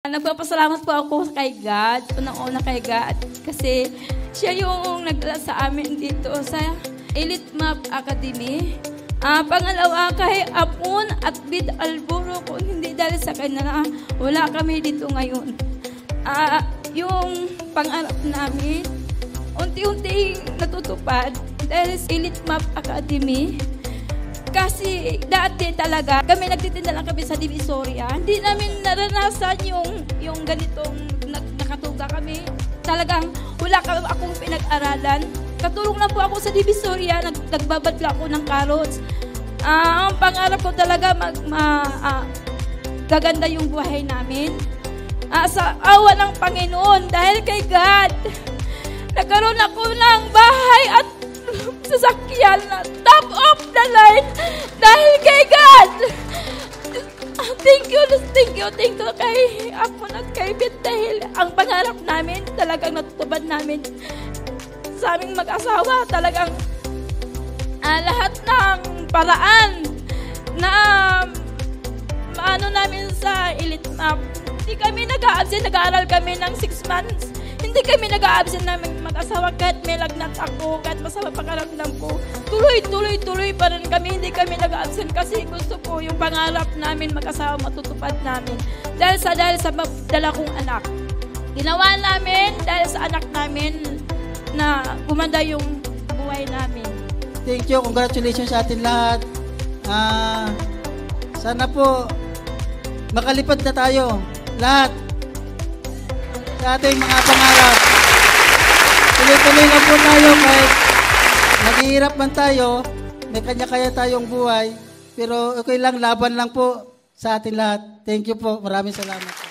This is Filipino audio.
Nagpapasalamat po ako kay God, unang-una kay God, kasi siya yung nagdala sa amin dito sa Elite Map Academy. Pangalawa kay Apon at Bid Alburo, kung hindi dahil sa kanila, wala kami dito ngayon. Yung pangarap namin, unti-unti natutupad dahil sa Elite Map Academy. Kasi dati talaga, kami nagtitinda lang kami sa Divisoria. Hindi namin naranasan yung ganitong nakatuga kami. Talagang wala akong pinag-aralan. Katulong lang po ako sa Divisoria, nagbabadla ako ng carrots. Ang pangarap ko talaga, gaganda yung buhay namin. Sa awa ng Panginoon, dahil kay God, nagkaroon ako ng bahay at sasakyan na top of the line dahil kay God. Thank you kay Apon at kay Bid dahil ang pangarap namin talagang natutupad namin sa aming mag-asawa. Talagang lahat ng paraan na maano namin sa Elite Map. Hindi kami nag-a-absent, nag-aaral kami ng 6 months. Hindi kami nag-a-absent namin mag-asawa kahit may lagnat ako, kahit masama pakaramdam ko. Tuloy pa rin kami, hindi kami nag-a-absent kasi gusto ko yung pangarap namin mag-asawa matutupad namin. Dahil sa dala kong anak. Ginawa namin dahil sa anak namin na gumanda yung buhay namin. Thank you, congratulations sa atin lahat. Sana po makalipad na tayo lahat sa ating mga pangarap. Tuloy-tuloy lang po tayo kahit naghihirap man tayo, may kanya-kaya tayong buhay, pero okay lang, laban lang po sa atin lahat. Thank you po. Maraming salamat.